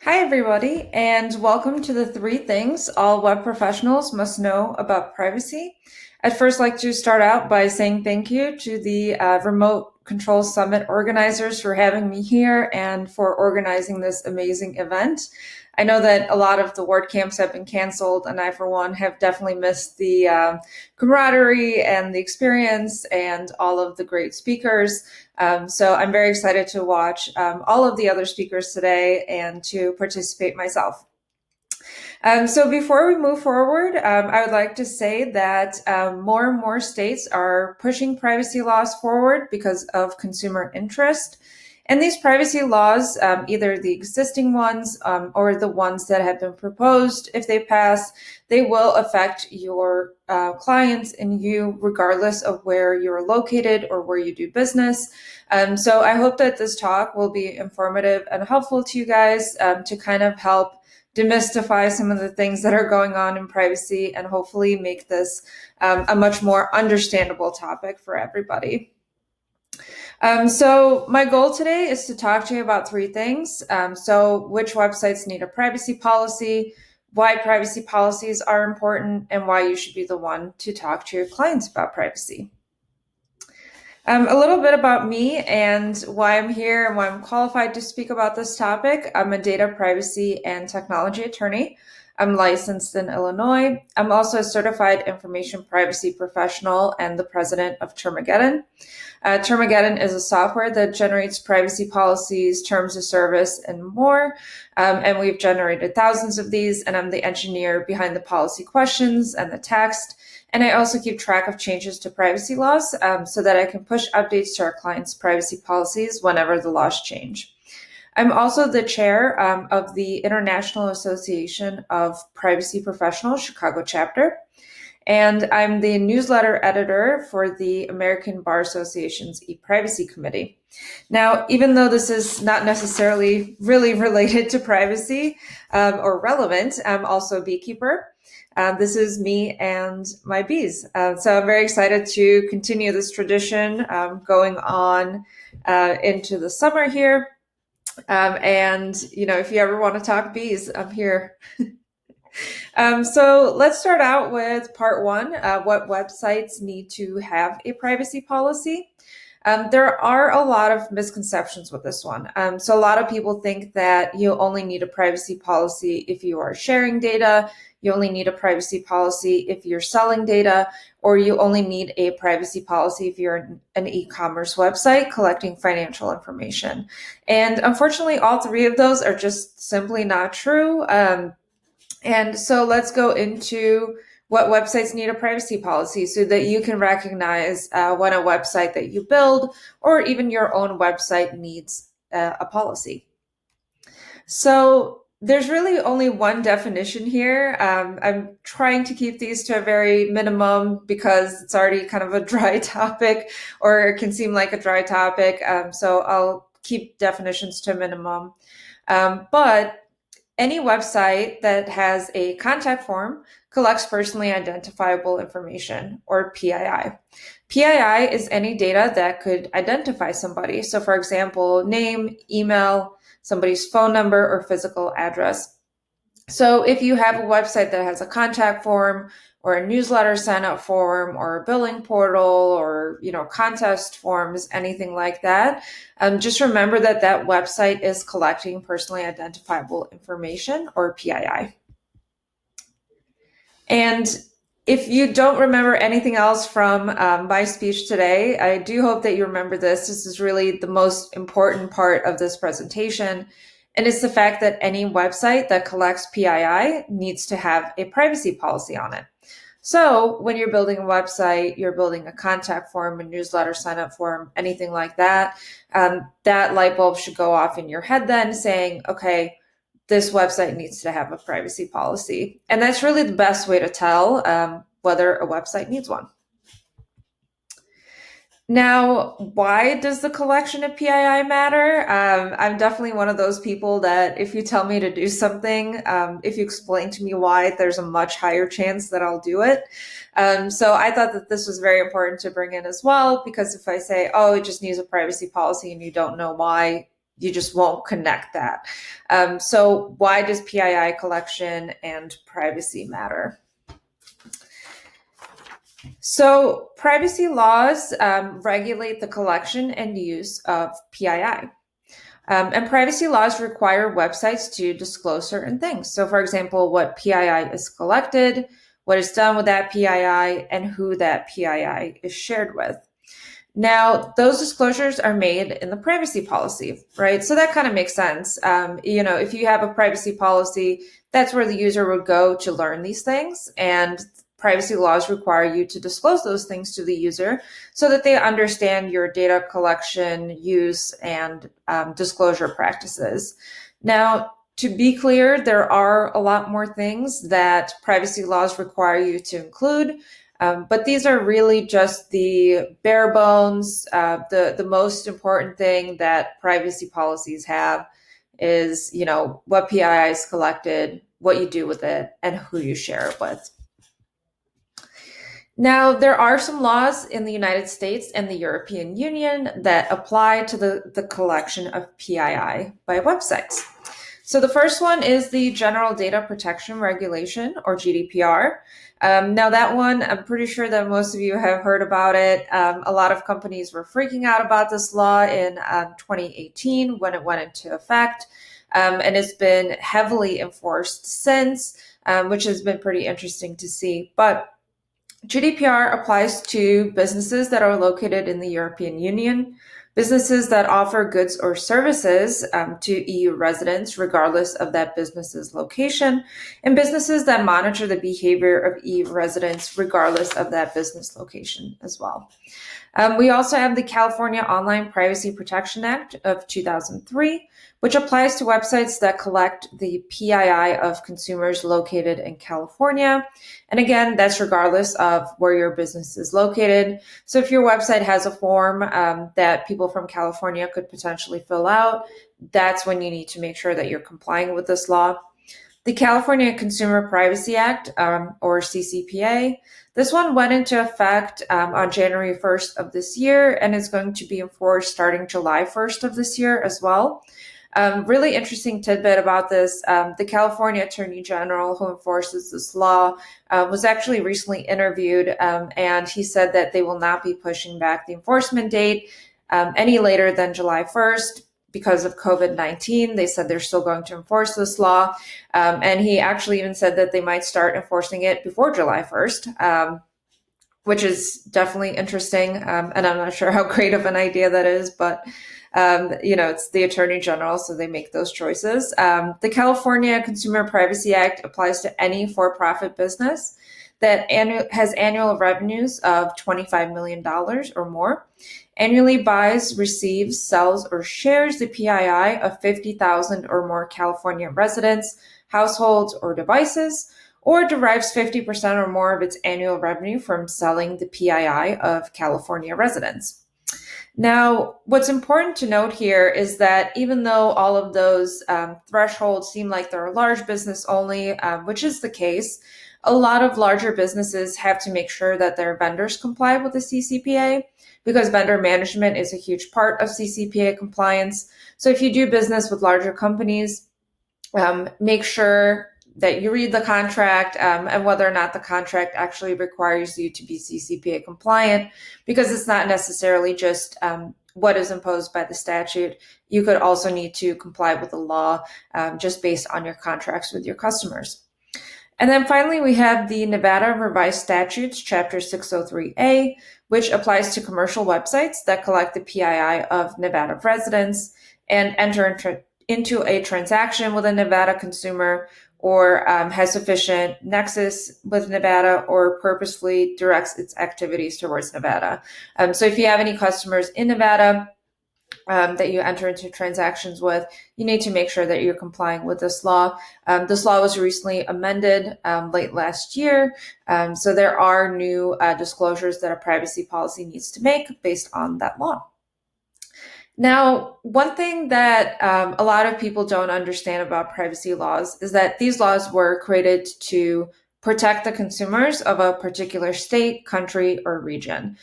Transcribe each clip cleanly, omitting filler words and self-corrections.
Hi, everybody, and welcome to the three things all web professionals must know about privacy. I'd first like to start out by saying thank you to the Remote Control Summit organizers for having me here and for organizing this amazing event. I know that a lot of the WordCamps have been canceled, and I, for one, have definitely missed the camaraderie and the experience and all of the great speakers. So I'm very excited to watch all of the other speakers today and to participate myself. So before we move forward, I would like to say that more and more states are pushing privacy laws forward because of consumer interest. And these privacy laws, either the existing ones or the ones that have been proposed, if they pass, they will affect your clients and you regardless of where you're located or where you do business. So I hope that this talk will be informative and helpful to you guys to kind of help demystify some of the things that are going on in privacy and hopefully make this a much more understandable topic for everybody. So my goal today is to talk to you about three things. So which websites need a privacy policy, why privacy policies are important, and why you should be the one to talk to your clients about privacy. A little bit about me and why I'm here and why I'm qualified to speak about this topic. I'm a data privacy and technology attorney. I'm licensed in Illinois. I'm also a certified information privacy professional and the president of Termageddon. Termageddon is a software that generates privacy policies, terms of service, and more. And we've generated thousands of these, and I'm the engineer behind the policy questions and the text. And I also keep track of changes to privacy laws so that I can push updates to our clients' privacy policies whenever the laws change. I'm also the chair of the International Association of Privacy Professionals, Chicago chapter. And I'm the newsletter editor for the American Bar Association's e-privacy committee. Now, even though this is not necessarily really related to privacy or relevant, I'm also a beekeeper. This is me and my bees. So I'm very excited to continue this tradition going on into the summer here. And, you know, if you ever want to talk bees, I'm here. So let's start out with part one, what websites need to have a privacy policy. There are a lot of misconceptions with this one. So a lot of people think that you only need a privacy policy if you are sharing data, you only need a privacy policy if you're selling data, or you only need a privacy policy if you're an e-commerce website collecting financial information. And unfortunately, all three of those are just simply not true. And so let's go into what websites need a privacy policy so that you can recognize when a website that you build or even your own website needs a policy. So there's really only one definition here. I'm trying to keep these to a very minimum because it's already kind of a dry topic, or it can seem like a dry topic. So I'll keep definitions to a minimum. But any website that has a contact form collects personally identifiable information, or PII. PII is any data that could identify somebody. So for example, name, email, somebody's phone number, or physical address. So if you have a website that has a contact form or a newsletter sign up form or a billing portal or, you know, contest forms, anything like that, just remember that that website is collecting personally identifiable information, or PII. And if you don't remember anything else from my speech today, I do hope that you remember this. This is really the most important part of this presentation. And it's the fact that any website that collects PII needs to have a privacy policy on it. So when you're building a website, you're building a contact form, a newsletter sign up form, anything like that, that light bulb should go off in your head then saying, okay, this website needs to have a privacy policy. And that's really the best way to tell whether a website needs one. Now, why does the collection of PII matter? I'm definitely one of those people that if you tell me to do something, if you explain to me why, there's a much higher chance that I'll do it. So I thought that this was very important to bring in as well, because if I say, oh, it just needs a privacy policy and you don't know why, you just won't connect that. So why does PII collection and privacy matter? So privacy laws regulate the collection and use of PII. And privacy laws require websites to disclose certain things. So, for example, what PII is collected, what is done with that PII, and who that PII is shared with. Now, those disclosures are made in the privacy policy, right? So that kind of makes sense. If you have a privacy policy, that's where the user would go to learn these things. And privacy laws require you to disclose those things to the user so that they understand your data collection, use, and disclosure practices. Now, to be clear, there are a lot more things that privacy laws require you to include. But these are really just the bare bones. The most important thing that privacy policies have is, what PII is collected, what you do with it, and who you share it with. Now, there are some laws in the United States and the European Union that apply to the collection of PII by websites. So the first one is the General Data Protection Regulation, or GDPR. Now that one, I'm pretty sure that most of you have heard about it. A lot of companies were freaking out about this law in 2018 when it went into effect. And it's been heavily enforced since, which has been pretty interesting to see. But GDPR applies to businesses that are located in the European Union, businesses that offer goods or services to EU residents, regardless of that business's location, and businesses that monitor the behavior of EU residents, regardless of that business location as well. We also have the California Online Privacy Protection Act of 2003, which applies to websites that collect the PII of consumers located in California. And again, that's regardless of where your business is located. So if your website has a form that people from California could potentially fill out, that's when you need to make sure that you're complying with this law. The California Consumer Privacy Act, or CCPA, this one went into effect on January 1st of this year, and is going to be enforced starting July 1st of this year as well. Really interesting tidbit about this. The California Attorney General who enforces this law was actually recently interviewed, and he said that they will not be pushing back the enforcement date any later than July 1st because of COVID-19. They said they're still going to enforce this law. And he actually even said that they might start enforcing it before July 1st, which is definitely interesting. And I'm not sure how great of an idea that is, but it's the Attorney General, so they make those choices. The California Consumer Privacy Act applies to any for-profit business that has annual revenues of $25 million or more, annually buys, receives, sells, or shares the PII of 50,000 or more California residents, households, or devices, or derives 50% or more of its annual revenue from selling the PII of California residents. Now, what's important to note here is that even though all of those thresholds seem like they're large business only, which is the case, a lot of larger businesses have to make sure that their vendors comply with the CCPA, because vendor management is a huge part of CCPA compliance. So if you do business with larger companies, make sure that you read the contract and whether or not the contract actually requires you to be CCPA compliant, because it's not necessarily just what is imposed by the statute. You could also need to comply with the law just based on your contracts with your customers. And then finally, we have the Nevada Revised Statutes, Chapter 603A, which applies to commercial websites that collect the PII of Nevada residents and enter into a transaction with a Nevada consumer, or has sufficient nexus with Nevada, or purposefully directs its activities towards Nevada. So if you have any customers in Nevada that you enter into transactions with, you need to make sure that you're complying with this law. This law was recently amended late last year. So there are new disclosures that a privacy policy needs to make based on that law. Now, one thing that a lot of people don't understand about privacy laws is that these laws were created to protect the consumers of a particular state, country, or region.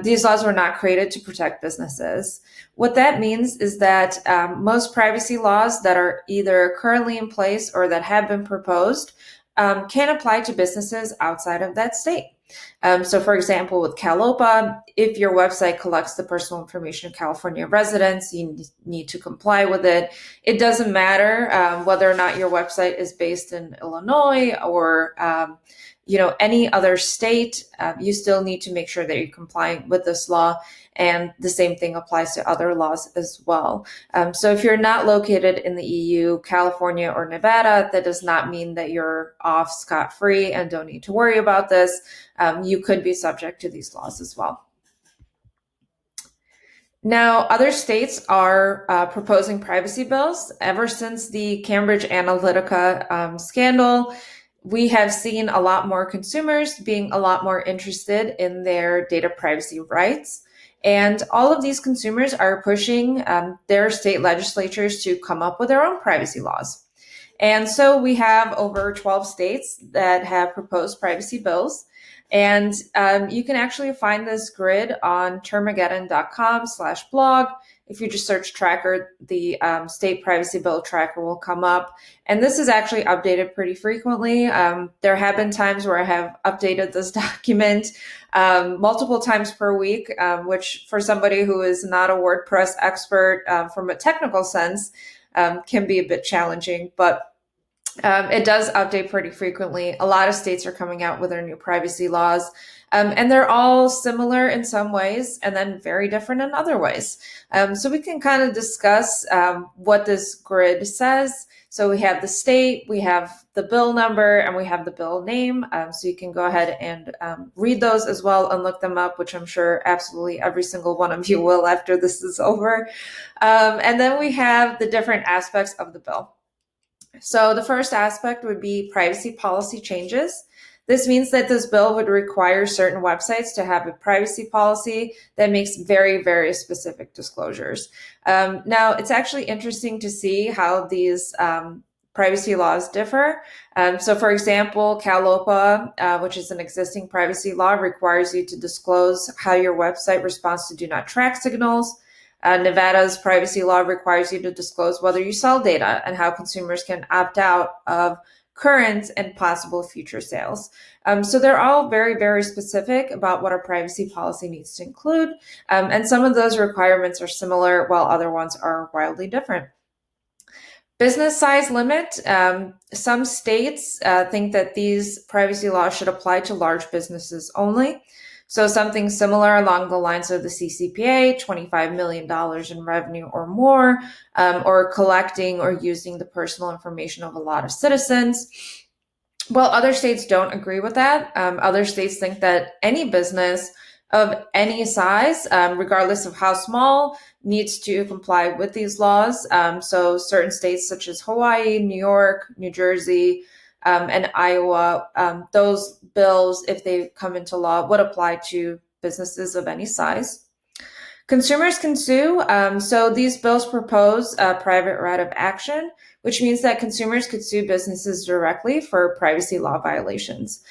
These laws were not created to protect businesses. What that means is that most privacy laws that are either currently in place or that have been proposed can apply to businesses outside of that state. So for example, with CalOPA, if your website collects the personal information of California residents, you need to comply with it. It doesn't matter whether or not your website is based in Illinois or any other state. You still need to make sure that you're complying with this law. And the same thing applies to other laws as well. So if you're not located in the EU, California, or Nevada, that does not mean that you're off scot-free and don't need to worry about this. You could be subject to these laws as well. Now, other states are proposing privacy bills. Ever since the Cambridge Analytica scandal, we have seen a lot more consumers being a lot more interested in their data privacy rights. And all of these consumers are pushing their state legislatures to come up with their own privacy laws. And so we have over 12 states that have proposed privacy bills. And you can actually find this grid on termageddon.com/blog. If you just search tracker, the state privacy bill tracker will come up. And this is actually updated pretty frequently. There have been times where I have updated this document multiple times per week, which for somebody who is not a WordPress expert from a technical sense can be a bit challenging. But it does update pretty frequently. A lot of states are coming out with their new privacy laws, and they're all similar in some ways and then very different in other ways. So we can kind of discuss what this grid says. So we have the state, we have the bill number, and we have the bill name. So you can go ahead and read those as well and look them up, which I'm sure absolutely every single one of you will after this is over. And then we have the different aspects of the bill. So the first aspect would be privacy policy changes. This means that this bill would require certain websites to have a privacy policy that makes very, very specific disclosures. Now, it's actually interesting to see how these privacy laws differ. So for example, CalOPA, which is an existing privacy law, requires you to disclose how your website responds to do not track signals. Nevada's privacy law requires you to disclose whether you sell data and how consumers can opt out of current and possible future sales. So they're all very, very specific about what our privacy policy needs to include. And some of those requirements are similar while other ones are wildly different. Business size limit. Some states think that these privacy laws should apply to large businesses only. So something similar along the lines of the CCPA, $25 million in revenue or more, or collecting or using the personal information of a lot of citizens. Well, other states don't agree with that. Other states think that any business of any size, regardless of how small, needs to comply with these laws. So certain states such as Hawaii, New York, New Jersey, and Iowa, those bills, if they come into law, would apply to businesses of any size. Consumers can sue. So these bills propose a private right of action, which means that consumers could sue businesses directly for privacy law violations.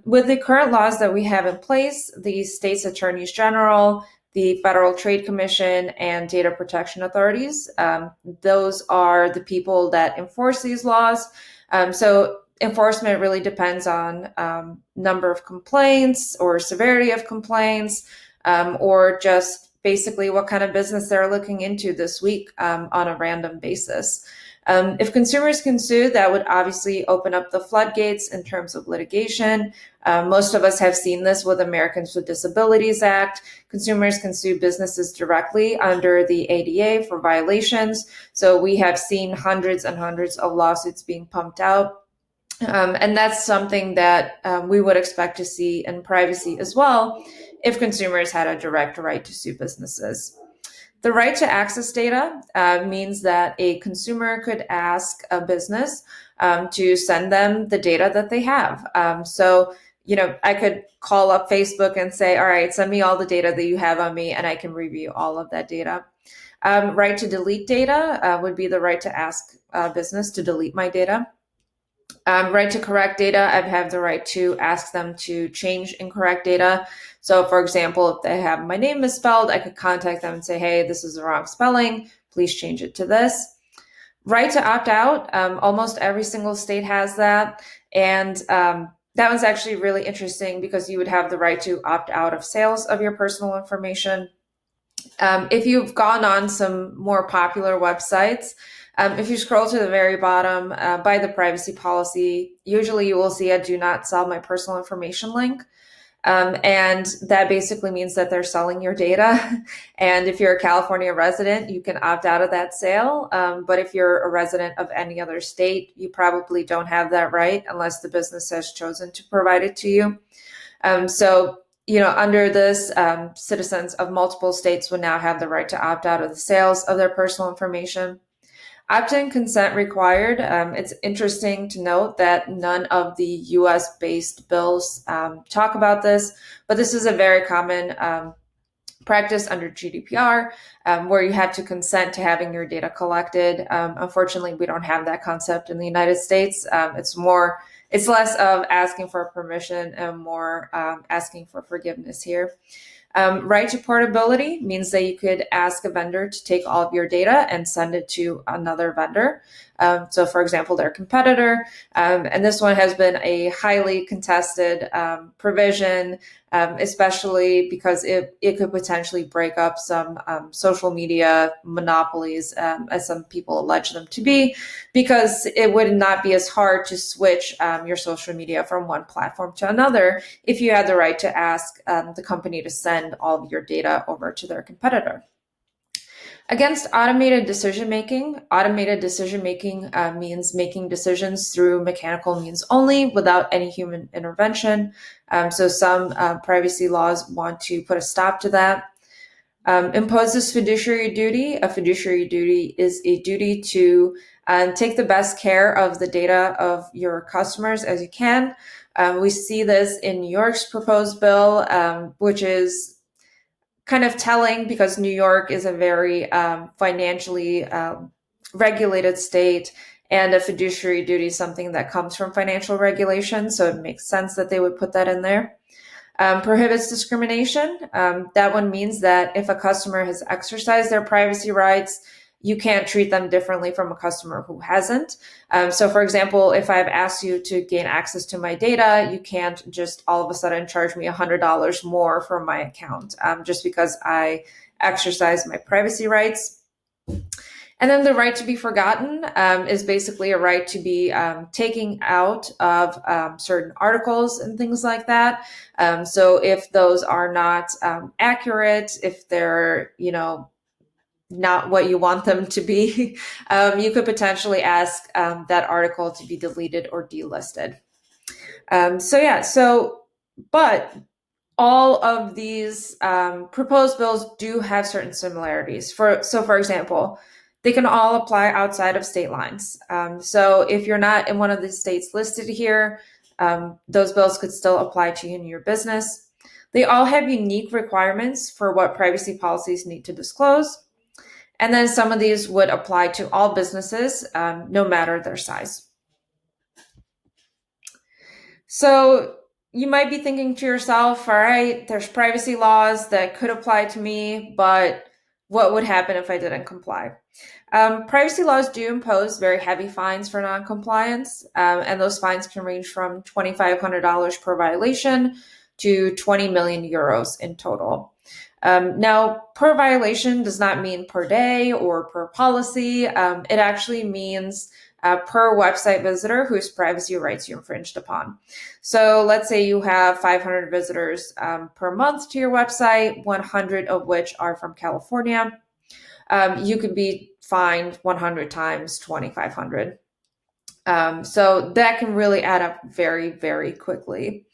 With the current laws that we have in place, the state's attorneys general, the Federal Trade Commission, and data protection authorities, those are the people that enforce these laws. So enforcement really depends on number of complaints or severity of complaints, or just basically what kind of business they're looking into this week on a random basis. If consumers can sue, that would obviously open up the floodgates in terms of litigation. Most of us have seen this with Americans with Disabilities Act. Consumers can sue businesses directly under the ADA for violations. So we have seen hundreds and hundreds of lawsuits being pumped out. And that's something that we would expect to see in privacy as well if consumers had a direct right to sue businesses. The right to access data means that a consumer could ask a business to send them the data that they have. So, I could call up Facebook and say, all right, send me all the data that you have on me, and I can review all of that data. Right to delete data would be the right to ask a business to delete my data. Right to correct data, I have the right to ask them to change incorrect data. So, for example, if they have my name misspelled, I could contact them and say, hey, this is the wrong spelling. Please change it to this. Right to opt out. Almost every single state has that. And that was actually really interesting because you would have the right to opt out of sales of your personal information. If you've gone on some more popular websites, if you scroll to the very bottom by the privacy policy, usually you will see a do not sell my personal information link. And that basically means that they're selling your data. And if you're a California resident, you can opt out of that sale. But if you're a resident of any other state, you probably don't have that right unless the business has chosen to provide it to you. So, under this, citizens of multiple states would now have the right to opt out of the sales of their personal information. Opt-in consent required. It's interesting to note that none of the US-based bills talk about this, but this is a very common practice under GDPR, where you have to consent to having your data collected. Unfortunately, we don't have that concept in the United States. It's less of asking for permission and more asking for forgiveness here. Right to portability means that you could ask a vendor to take all of your data and send it to another vendor. So, for example, their competitor. And this one has been a highly contested provision, especially because it could potentially break up some social media monopolies, as some people allege them to be, because it would not be as hard to switch your social media from one platform to another if you had the right to ask the company to send all of your data over to their competitor. Against automated decision making means making decisions through mechanical means only without any human intervention. So some privacy laws want to put a stop to that. Imposes fiduciary duty. A fiduciary duty is a duty to take the best care of the data of your customers as you can. We see this in New York's proposed bill, which is kind of telling because New York is a very financially regulated state, and a fiduciary duty is something that comes from financial regulation. So it makes sense that they would put that in there. Prohibits discrimination. That one means that if a customer has exercised their privacy rights, you can't treat them differently from a customer who hasn't. So, for example, if I've asked you to gain access to my data, you can't just all of a sudden charge me $100 more for my account just because I exercise my privacy rights. And then the right to be forgotten is basically a right to be taken out of certain articles and things like that. So if those are not accurate, if they're, not what you want them to be, you could potentially ask that article to be deleted or delisted. But all of these proposed bills do have certain similarities. For example, they can all apply outside of state lines. So if you're not in one of the states listed here, those bills could still apply to you in your business. They all have unique requirements for what privacy policies need to disclose. And then some of these would apply to all businesses, no matter their size. So you might be thinking to yourself, all right, there's privacy laws that could apply to me, but what would happen if I didn't comply? Privacy laws do impose very heavy fines for noncompliance, and those fines can range from $2,500 per violation to 20 million euros in total. Now, per violation does not mean per day or per policy. It actually means per website visitor whose privacy rights you infringed upon. So let's say you have 500 visitors per month to your website, 100 of which are from California. You could be fined 100 times 2,500. So that can really add up very, very quickly.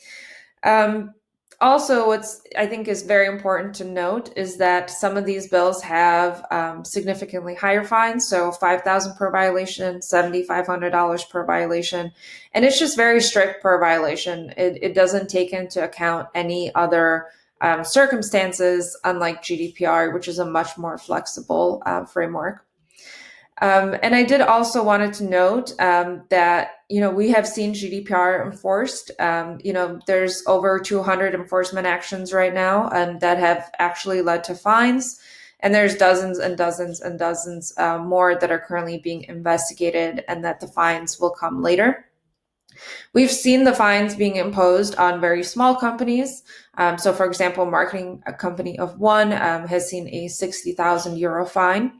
Also, what's I think is very important to note is that some of these bills have significantly higher fines, so $5,000 per violation, $7,500 per violation, and it's just very strict per violation. It doesn't take into account any other circumstances, unlike GDPR, which is a much more flexible framework. And I did also wanted to note that, we have seen GDPR enforced. There's over 200 enforcement actions right now that have actually led to fines. And there's dozens and dozens and dozens more that are currently being investigated, and that the fines will come later. We've seen the fines being imposed on very small companies. So, for example, marketing a company of one has seen a 60,000 euro fine.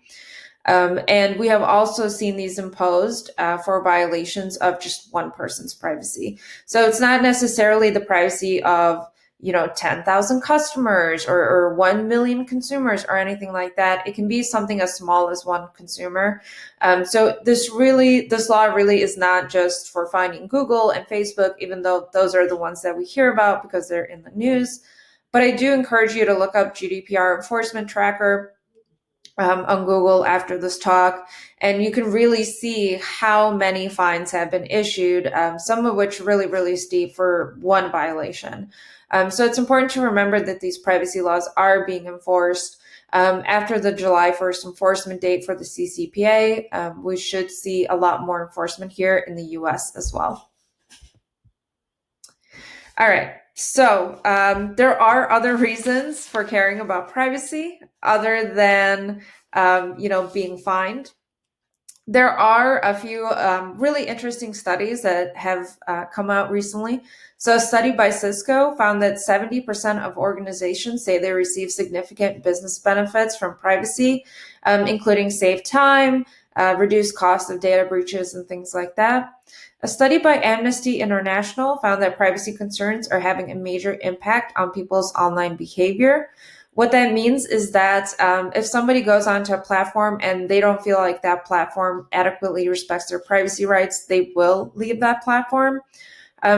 And we have also seen these imposed for violations of just one person's privacy. So it's not necessarily the privacy of 10,000 customers or 1 million consumers or anything like that. It can be something as small as one consumer. So this law really is not just for fining Google and Facebook, even though those are the ones that we hear about because they're in the news. But I do encourage you to look up GDPR enforcement tracker on Google after this talk, and you can really see how many fines have been issued, some of which really, really steep for one violation. So it's important to remember that these privacy laws are being enforced. After the July 1st enforcement date for the CCPA, we should see a lot more enforcement here in the US as well. All right. So there are other reasons for caring about privacy other than, being fined. There are a few really interesting studies that have come out recently. So a study by Cisco found that 70% of organizations say they receive significant business benefits from privacy, including saved time, reduced cost of data breaches, and things like that. A study by Amnesty International found that privacy concerns are having a major impact on people's online behavior. What that means is that if somebody goes onto a platform and they don't feel like that platform adequately respects their privacy rights, they will leave that platform,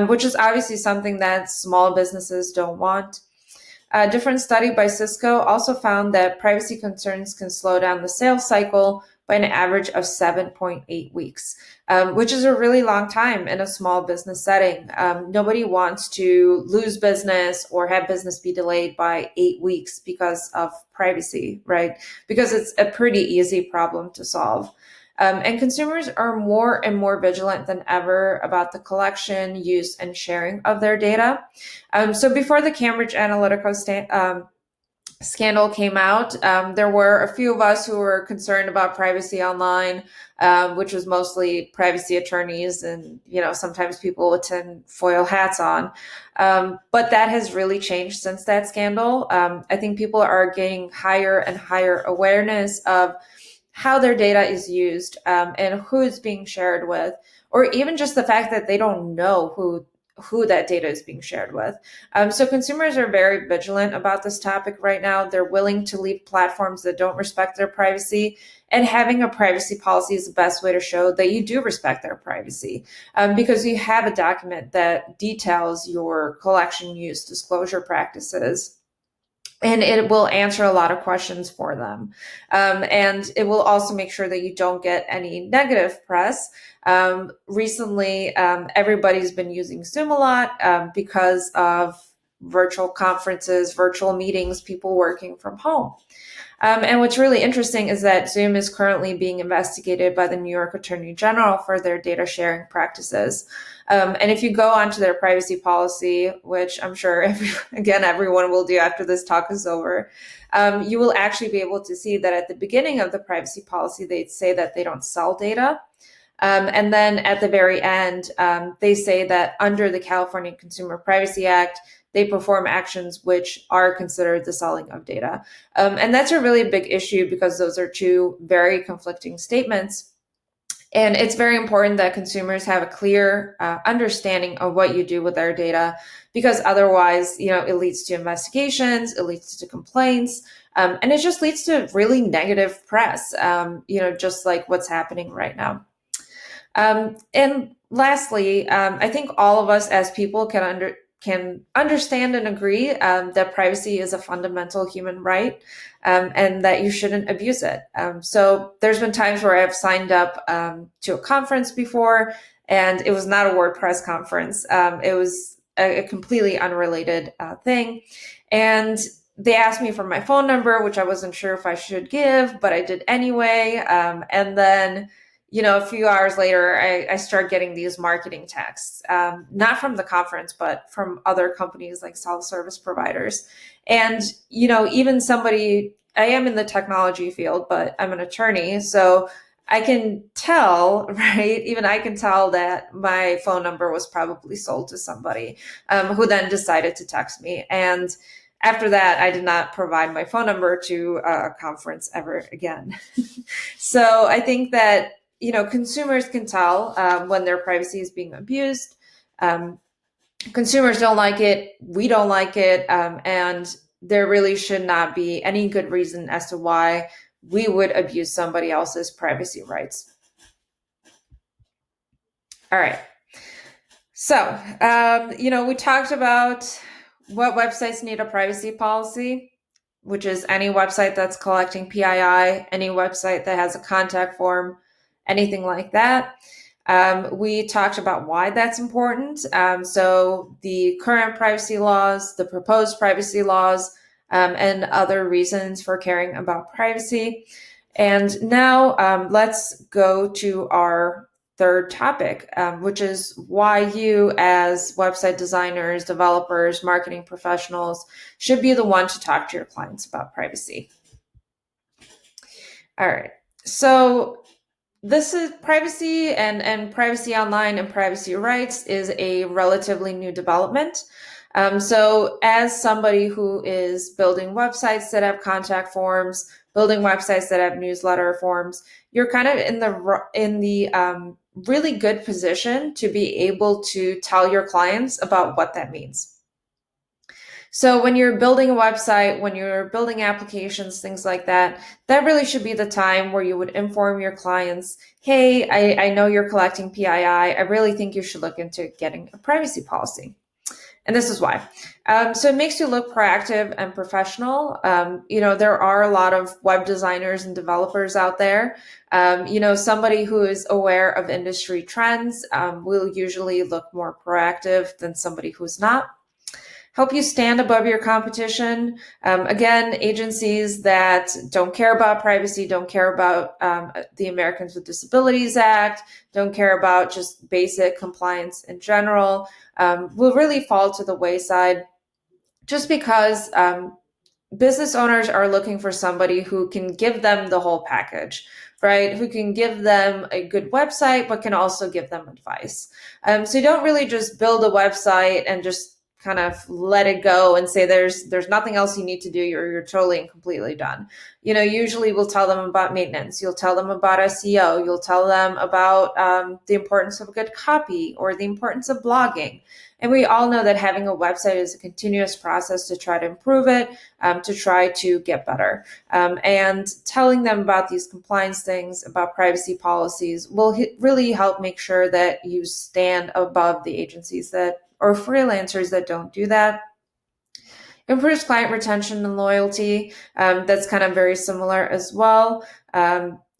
which is obviously something that small businesses don't want. A different study by Cisco also found that privacy concerns can slow down the sales cycle by an average of 7.8 weeks, which is a really long time in a small business setting. Nobody wants to lose business or have business be delayed by 8 weeks because of privacy, right? Because it's a pretty easy problem to solve. And consumers are more and more vigilant than ever about the collection, use, and sharing of their data. So before the Cambridge Analytica scandal came out, there were a few of us who were concerned about privacy online, which was mostly privacy attorneys and, sometimes people with tinfoil hats on. But that has really changed since that scandal. I think people are getting higher and higher awareness of how their data is used and who it's being shared with, or even just the fact that they don't know who that data is being shared with. So consumers are very vigilant about this topic right now. They're willing to leave platforms that don't respect their privacy, and having a privacy policy is the best way to show that you do respect their privacy, because you have a document that details your collection, use, disclosure practices. And it will answer a lot of questions for them. And it will also make sure that you don't get any negative press. Recently, everybody's been using Zoom a lot because of virtual conferences, virtual meetings, people working from home. And what's really interesting is that Zoom is currently being investigated by the New York Attorney General for their data sharing practices. And if you go onto their privacy policy, which I'm sure everyone will do after this talk is over, you will actually be able to see that at the beginning of the privacy policy, they say that they don't sell data. And then at the very end, they say that under the California Consumer Privacy Act, they perform actions which are considered the selling of data. And that's a really big issue because those are two very conflicting statements. And it's very important that consumers have a clear understanding of what you do with their data, because otherwise, it leads to investigations, it leads to complaints, and it just leads to really negative press, just like what's happening right now. And lastly, I think all of us as people can understand and agree that privacy is a fundamental human right, and that you shouldn't abuse it. So there's been times where I've signed up to a conference before, and it was not a WordPress conference. It was a completely unrelated thing. And they asked me for my phone number, which I wasn't sure if I should give, but I did anyway. And then, a few hours later, I start getting these marketing texts, not from the conference, but from other companies like self-service providers. And, even somebody, I am in the technology field, but I'm an attorney. So I can tell, right? Even I can tell that my phone number was probably sold to somebody who then decided to text me. And after that, I did not provide my phone number to a conference ever again. So I think that, consumers can tell when their privacy is being abused. Um, Consumers don't like it. We don't like it. And there really should not be any good reason as to why we would abuse somebody else's privacy rights. All right. So, we talked about what websites need a privacy policy, which is any website that's collecting PII, any website that has a contact form, anything like that. We talked about why that's important. So the current privacy laws, the proposed privacy laws, and other reasons for caring about privacy. And now let's go to our third topic, which is why you, as website designers, developers, marketing professionals, should be the one to talk to your clients about privacy. All right. So this is privacy and privacy online and privacy rights is a relatively new development. So as somebody who is building websites that have contact forms, building websites that have newsletter forms, you're kind of in the really good position to be able to tell your clients about what that means. So when you're building a website, when you're building applications, things like that, that really should be the time where you would inform your clients, hey, I know you're collecting PII. I really think you should look into getting a privacy policy. And this is why. So it makes you look proactive and professional. There are a lot of web designers and developers out there. Somebody who is aware of industry trends will usually look more proactive than somebody who's not. Help you stand above your competition. Again, agencies that don't care about privacy, don't care about the Americans with Disabilities Act, don't care about just basic compliance in general, will really fall to the wayside just because business owners are looking for somebody who can give them the whole package, right? Who can give them a good website, but can also give them advice. So you don't really just build a website and just kind of let it go and say there's nothing else you need to do. You're totally and completely done. Usually we'll tell them about maintenance. You'll tell them about SEO. You'll tell them about the importance of good copy or the importance of blogging. And we all know that having a website is a continuous process to try to improve it, to try to get better. And telling them about these compliance things, about privacy policies, will really help make sure that you stand above the agencies or freelancers that don't do that. Improves client retention and loyalty. That's kind of very similar as well.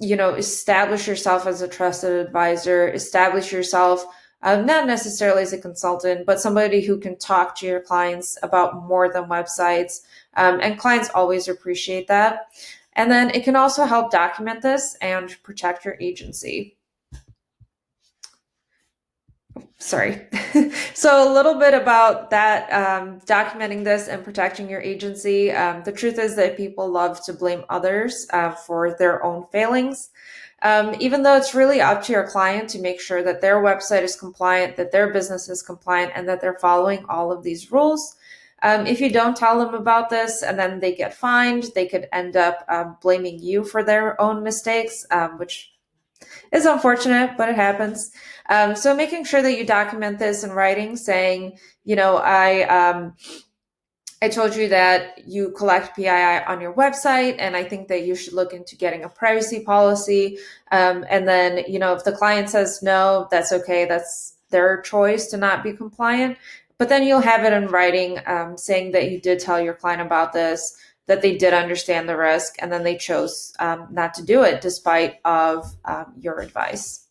Establish yourself as a trusted advisor, establish yourself not necessarily as a consultant, but somebody who can talk to your clients about more than websites. And clients always appreciate that. And then it can also help document this and protect your agency. Sorry. So a little bit about that, documenting this and protecting your agency. The truth is that people love to blame others for their own failings. Even though it's really up to your client to make sure that their website is compliant, that their business is compliant, and that they're following all of these rules. If you don't tell them about this and then they get fined, they could end up blaming you for their own mistakes, which is unfortunate, but it happens. So making sure that you document this in writing, saying, I told you that you collect PII on your website, and I think that you should look into getting a privacy policy. And then, if the client says no, that's okay. That's their choice to not be compliant. But then you'll have it in writing, saying that you did tell your client about this, that they did understand the risk, and then they chose not to do it despite of your advice.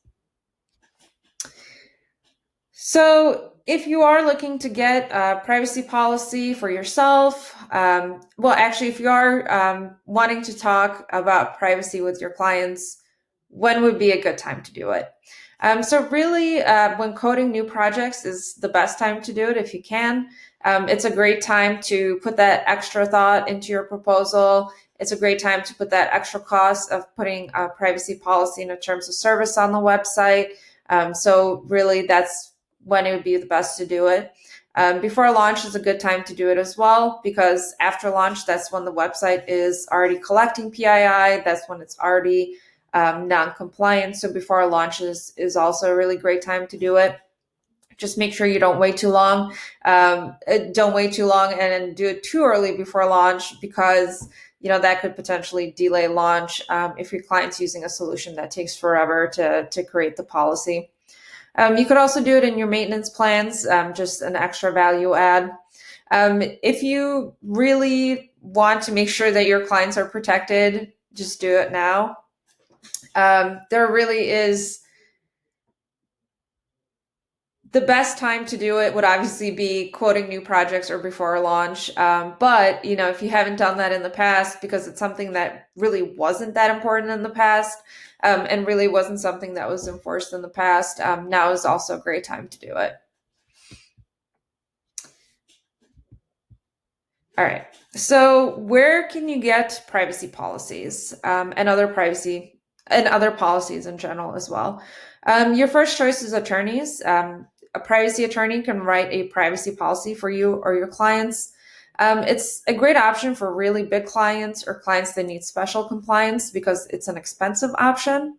So if you are looking to get a privacy policy for yourself, if you are wanting to talk about privacy with your clients, when would be a good time to do it? So really, when coding new projects is the best time to do it if you can. It's a great time to put that extra thought into your proposal. It's a great time to put that extra cost of putting a privacy policy and a terms of service on the website. So really, that's when it would be the best to do it. Before launch is a good time to do it as well, because after launch, that's when the website is already collecting PII. That's when it's already non-compliant. So before launch is also a really great time to do it. Just make sure you don't wait too long. Don't wait too long and do it too early before launch, because that could potentially delay launch if your client's using a solution that takes forever to create the policy. You could also do it in your maintenance plans, just an extra value add. If you really want to make sure that your clients are protected, just do it now. There really is the best time to do it would obviously be quoting new projects or before launch. But if you haven't done that in the past, because it's something that really wasn't that important in the past, and really wasn't something that was enforced in the past, now is also a great time to do it. All right. So where can you get privacy policies and other policies in general as well? Your first choice is attorneys. A privacy attorney can write a privacy policy for you or your clients. It's a great option for really big clients or clients that need special compliance, because it's an expensive option.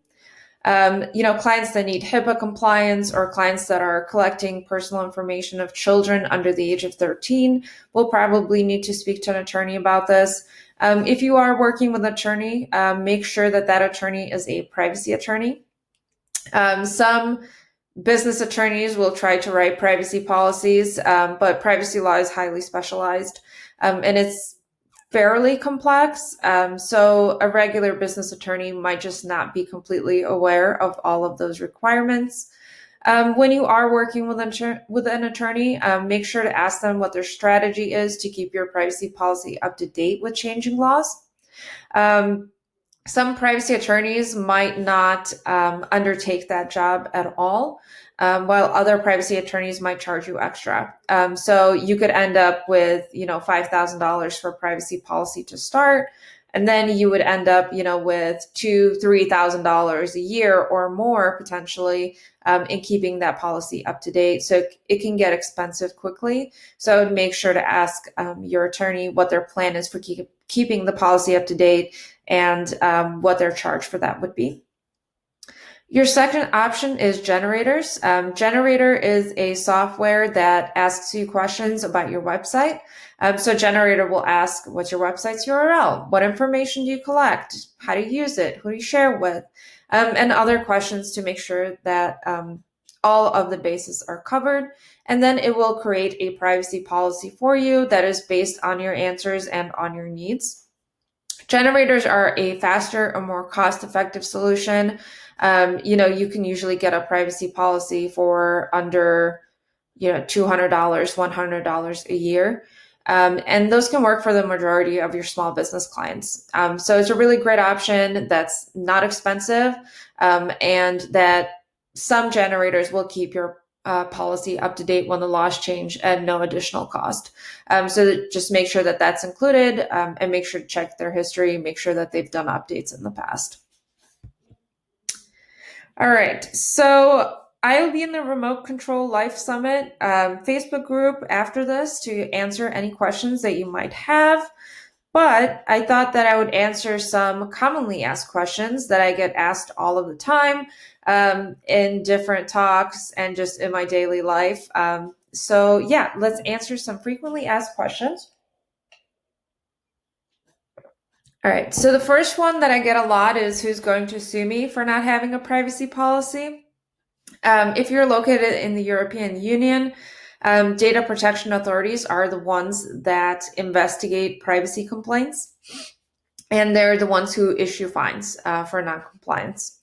Clients that need HIPAA compliance or clients that are collecting personal information of children under the age of 13 will probably need to speak to an attorney about this. If you are working with an attorney, make sure that attorney is a privacy attorney. Some business attorneys will try to write privacy policies, but privacy law is highly specialized, and it's fairly complex. So a regular business attorney might just not be completely aware of all of those requirements. When you are working with an attorney, make sure to ask them what their strategy is to keep your privacy policy up to date with changing laws. Some privacy attorneys might not undertake that job at all, while other privacy attorneys might charge you extra. So you could end up with, $5,000 for privacy policy to start, and then you would end up, with $2,000-$3,000 a year or more potentially in keeping that policy up to date. So it can get expensive quickly. So make sure to ask your attorney what their plan is for keeping the policy up to date, and what their charge for that would be. Your second option is generators. Generator is a software that asks you questions about your website. So generator will ask, what's your website's URL? What information do you collect? How do you use it? Who do you share with? And other questions to make sure that all of the bases are covered. And then it will create a privacy policy for you that is based on your answers and on your needs. Generators are a faster or more cost-effective solution. You can usually get a privacy policy for under, $200, $100 a year. And those can work for the majority of your small business clients. So it's a really great option that's not expensive, and that some generators will keep your policy up to date when the laws change at no additional cost. So just make sure that that's included, and make sure to check their history, make sure that they've done updates in the past. All right, so I will be in the Remote Control Life Summit Facebook group after this to answer any questions that you might have. But I thought that I would answer some commonly asked questions that I get asked all of the time in different talks and just in my daily life. So yeah, let's answer some frequently asked questions. All right, so the first one that I get a lot is, who's going to sue me for not having a privacy policy? If you're located in the European Union, data protection authorities are the ones that investigate privacy complaints, and they're the ones who issue fines for noncompliance.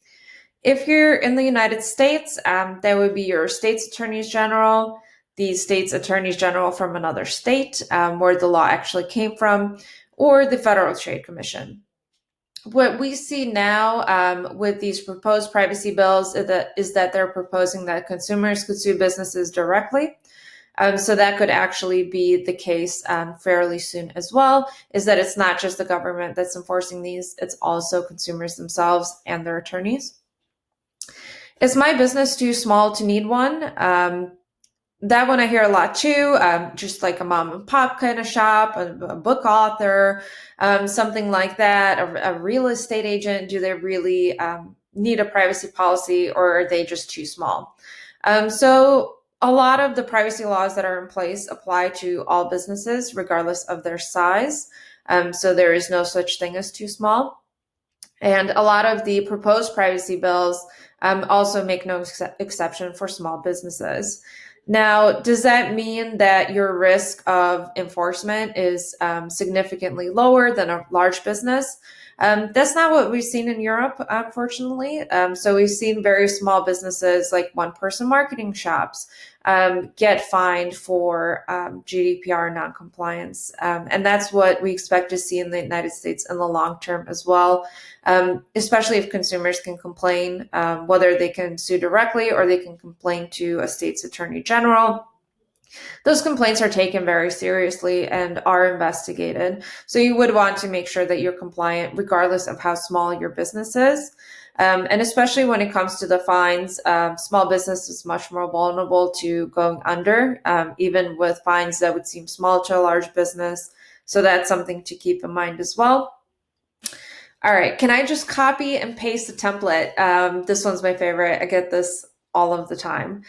If you're in the United States, that would be your state's attorneys general, the state's attorneys general from another state where the law actually came from, or the Federal Trade Commission. What we see now with these proposed privacy bills is that they're proposing that consumers could sue businesses directly. So that could actually be the case fairly soon as well, is that it's not just the government that's enforcing these, it's also consumers themselves and their attorneys. Is my business too small to need one? That one I hear a lot too, just like a mom and pop kind of shop, a book author, something like that, a real estate agent. Do they really need a privacy policy, or are they just too small? So a lot of the privacy laws that are in place apply to all businesses, regardless of their size. So there is no such thing as too small. And a lot of the proposed privacy bills also make no exception for small businesses. Now, does that mean that your risk of enforcement is significantly lower than a large business? That's not what we've seen in Europe, unfortunately. So we've seen very small businesses like one-person marketing shops get fined for GDPR noncompliance. And that's what we expect to see in the United States in the long term as well, especially if consumers can complain, whether they can sue directly or they can complain to a state's attorney general. Those complaints are taken very seriously and are investigated. So you would want to make sure that you're compliant regardless of how small your business is. And especially when it comes to the fines, small business is much more vulnerable to going under, even with fines that would seem small to a large business. So that's something to keep in mind as well. All right, can I just copy and paste the template? This one's my favorite. I get this all of the time.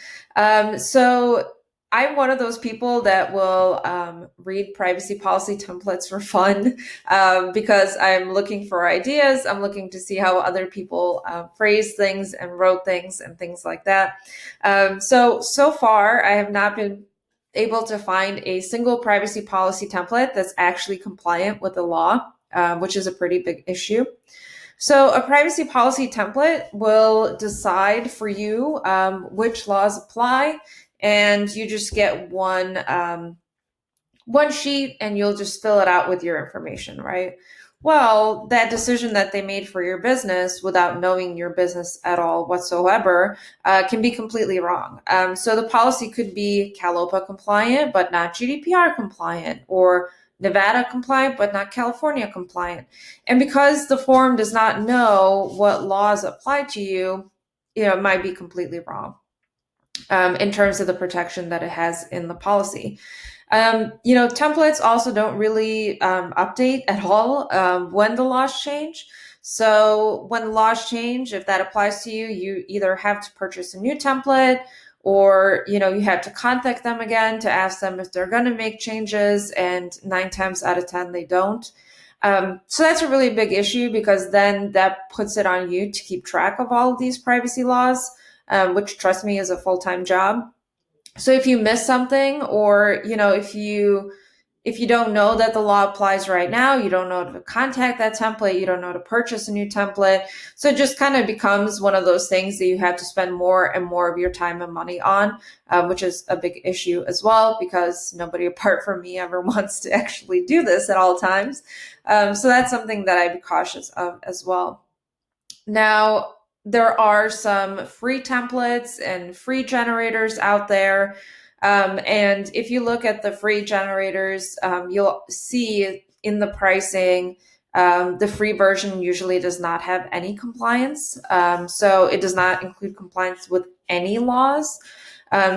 So I'm one of those people that will read privacy policy templates for fun because I'm looking for ideas. I'm looking to see how other people phrase things and wrote things and things like that. So far, I have not been able to find a single privacy policy template that's actually compliant with the law, which is a pretty big issue. So a privacy policy template will decide for you which laws apply, and you just get one sheet and you'll just fill it out with your information, right? Well, that decision that they made for your business without knowing your business at all whatsoever can be completely wrong. So the policy could be CALOPA compliant, but not GDPR compliant, or Nevada compliant, but not California compliant. And because the form does not know what laws apply to you, it might be completely wrong in terms of the protection that it has in the policy. Templates also don't really update at all when the laws change. So when the laws change, if that applies to you, you either have to purchase a new template, or you have to contact them again to ask them if they're going to make changes, and 9 times out of 10 they don't. So that's a really big issue, because then that puts it on you to keep track of all of these privacy laws, which, trust me, is a full-time job. So if you miss something, or if you don't know that the law applies right now, you don't know to contact that template, you don't know to purchase a new template. So it just kind of becomes one of those things that you have to spend more and more of your time and money on, which is a big issue as well, because nobody apart from me ever wants to actually do this at all times. So that's something that I'd be cautious of as well. Now, there are some free templates and free generators out there. And if you look at the free generators, you'll see in the pricing, the free version usually does not have any compliance. So it does not include compliance with any laws.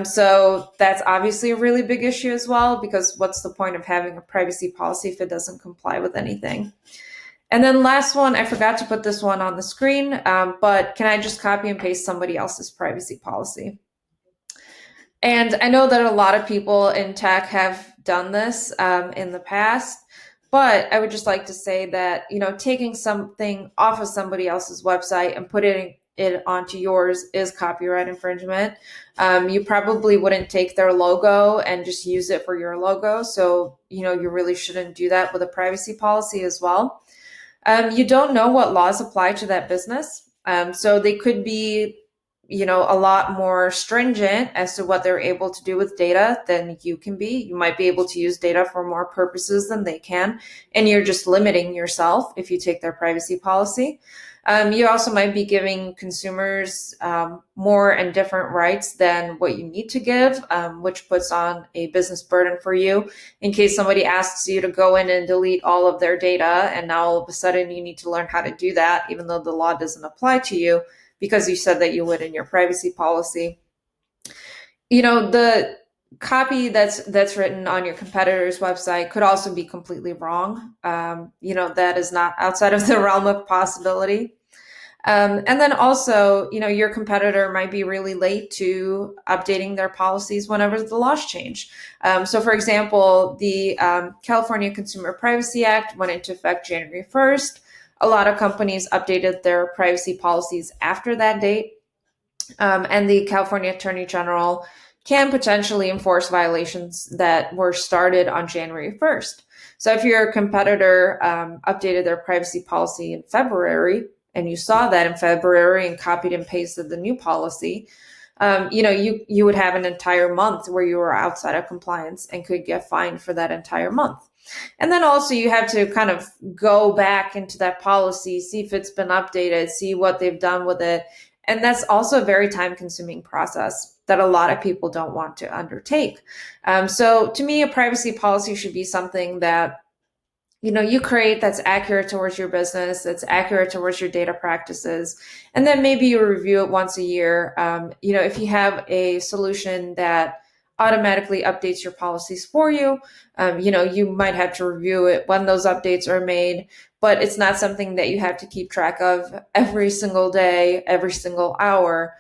So that's obviously a really big issue as well, because what's the point of having a privacy policy if it doesn't comply with anything? And then last one, I forgot to put this one on the screen, but can I just copy and paste somebody else's privacy policy? And I know that a lot of people in tech have done this in the past, but I would just like to say that, taking something off of somebody else's website and putting it onto yours is copyright infringement. You probably wouldn't take their logo and just use it for your logo. So, you really shouldn't do that with a privacy policy as well. You don't know what laws apply to that business. So they could be, a lot more stringent as to what they're able to do with data than you can be. You might be able to use data for more purposes than they can, and you're just limiting yourself if you take their privacy policy. You also might be giving consumers more and different rights than what you need to give, which puts on a business burden for you in case somebody asks you to go in and delete all of their data. And now all of a sudden you need to learn how to do that, even though the law doesn't apply to you because you said that you would in your privacy policy. The copy that's written on your competitor's website could also be completely wrong. That is not outside of the realm of possibility. And then also, your competitor might be really late to updating their policies whenever the laws change. So for example, the California Consumer Privacy Act went into effect January 1st. A lot of companies updated their privacy policies after that date. And the California Attorney General can potentially enforce violations that were started on January 1st. So if your competitor updated their privacy policy in February, and you saw that in February and copied and pasted the new policy, you would have an entire month where you were outside of compliance and could get fined for that entire month. And then also you have to kind of go back into that policy, see if it's been updated, see what they've done with it. And that's also a very time-consuming process that a lot of people don't want to undertake. So to me, a privacy policy should be something that you create that's accurate towards your business, that's accurate towards your data practices. And then maybe you review it once a year. If you have a solution that automatically updates your policies for you, you might have to review it when those updates are made, but it's not something that you have to keep track of every single day, every single hour,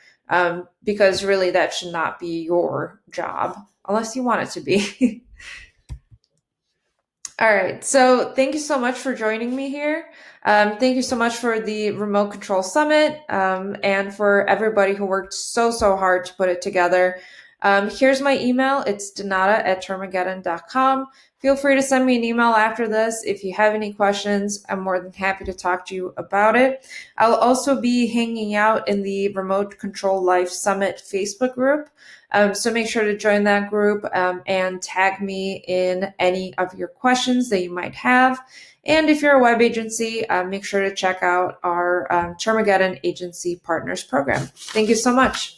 because really that should not be your job unless you want it to be. All right. So thank you so much for joining me here. Thank you so much for the Remote Control Summit, and for everybody who worked so hard to put it together. Here's my email. It's donata@termageddon.com. Feel free to send me an email after this. If you have any questions, I'm more than happy to talk to you about it. I'll also be hanging out in the Remote Control Life Summit Facebook group. So make sure to join that group and tag me in any of your questions that you might have. And if you're a web agency, make sure to check out our Termageddon Agency Partners Program. Thank you so much.